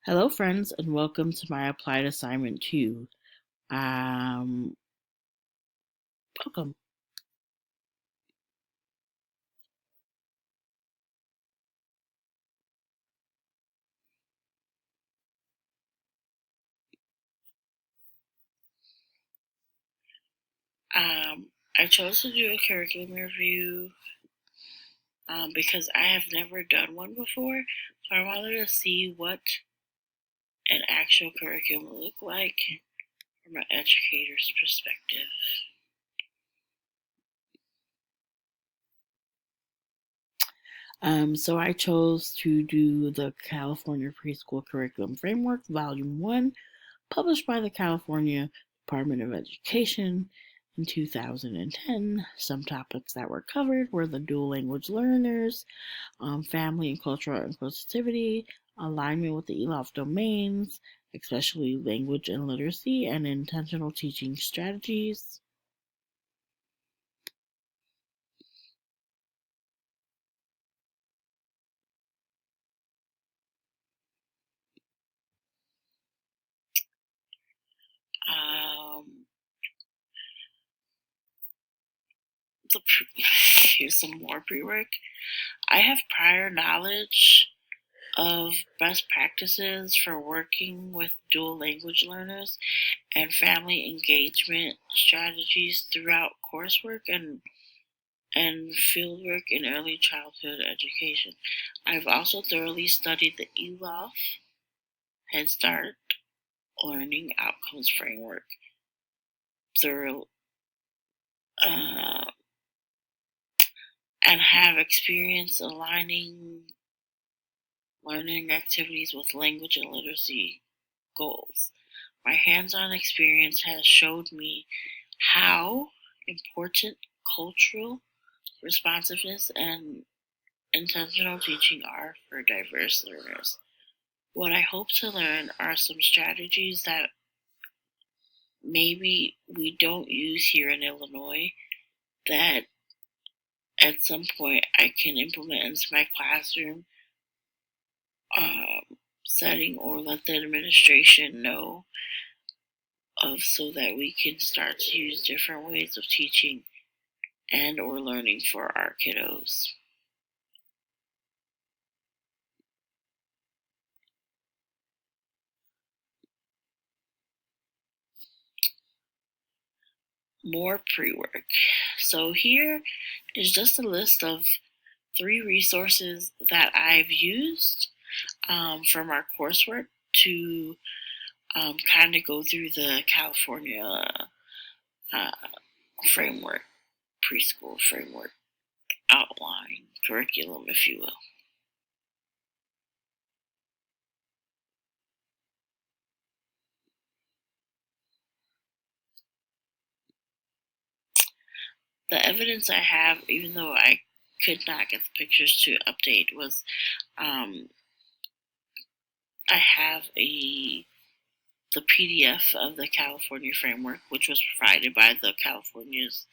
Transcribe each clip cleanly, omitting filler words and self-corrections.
Hello, friends, and welcome to my applied assignment 2. Um, Welcome. I chose to do a curriculum review because I have never done one before, so I wanted to see what an actual curriculum would look like from an educator's perspective. So I chose to do the California Preschool Curriculum Framework, Volume 1, published by the California Department of Education in 2010. Some topics that were covered were the dual language learners, family and cultural inclusivity, alignment with the ELOF domains, especially language and literacy, and intentional teaching strategies. Um, Here's some more pre-work. I have prior knowledge of best practices for working with dual language learners and family engagement strategies throughout coursework and fieldwork in early childhood education. I've also thoroughly studied the ELOF Head Start Learning Outcomes Framework thorough, uh, and have experience aligning learning activities with language and literacy goals. My hands-on experience has showed me how important cultural responsiveness and intentional teaching are for diverse learners. What I hope to learn are some strategies that maybe we don't use here in Illinois that at some point I can implement into my classroom setting or let the administration know of so that we can start to use different ways of teaching and or learning for our kiddos. More pre-work. So here is just a list of 3 resources that I've used from our coursework to kind of go through the California uh, framework, preschool framework outline, curriculum, if you will. The evidence I have, even though I could not get the pictures to update, was I have the PDF of the California framework, which was provided by the California's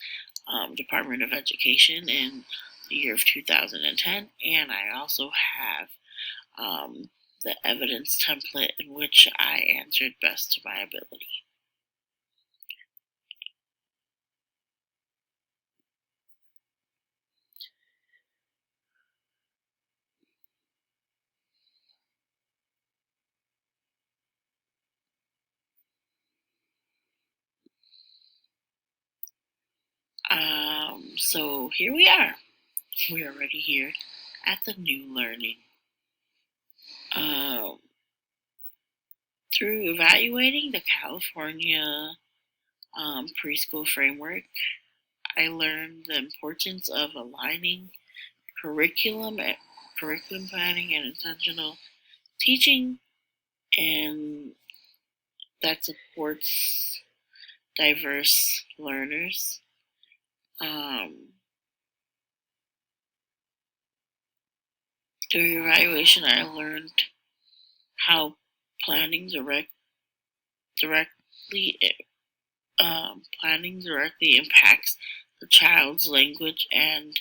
Department of Education in the year of 2010, and I also have the evidence template in which I answered best to my ability. So here we are. We are already here at the new learning. Um, Through evaluating the California preschool framework, I learned the importance of aligning curriculum, curriculum planning, and intentional teaching, and that supports diverse learners. Um, During evaluation, I learned how planning directly planning directly impacts the child's language and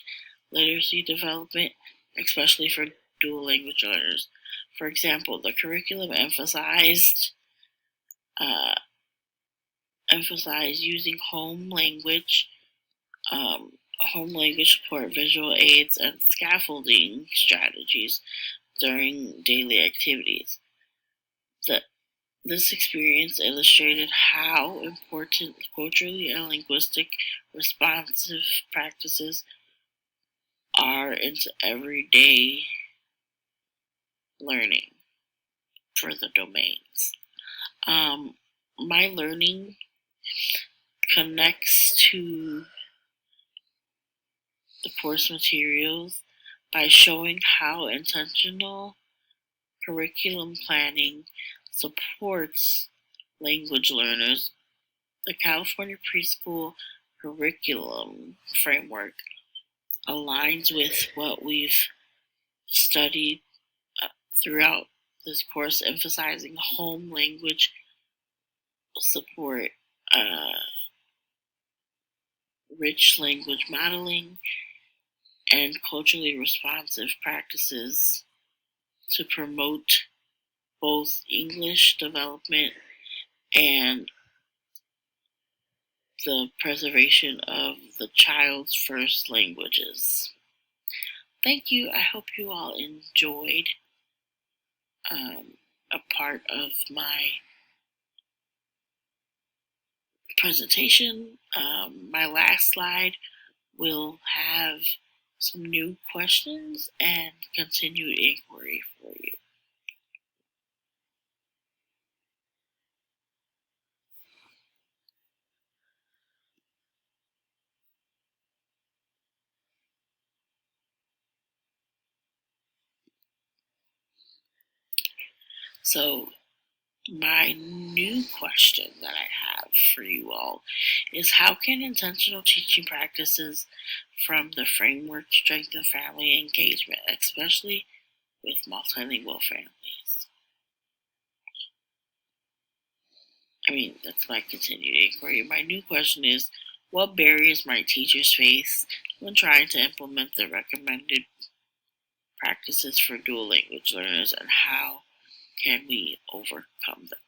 literacy development, especially for dual language learners. For example, the curriculum emphasized using home language support, visual aids, and scaffolding strategies during daily activities. This experience illustrated how important culturally and linguistic responsive practices are into everyday learning for the domains. My learning connects to the course materials by showing how intentional curriculum planning supports language learners. The California Preschool Curriculum Framework aligns with what we've studied throughout this course, emphasizing home language support, rich language modeling, and culturally responsive practices to promote both English development and the preservation of the child's first languages. Thank you. I hope you all enjoyed a part of my presentation. My last slide will have some new questions and continued inquiry for you. So, my new question that I have for you all is, how can intentional teaching practices from the framework strengthen family engagement, especially with multilingual families? That's my continued inquiry. My new question is, what barriers might teachers face when trying to implement the recommended practices for dual language learners, and how can we overcome them?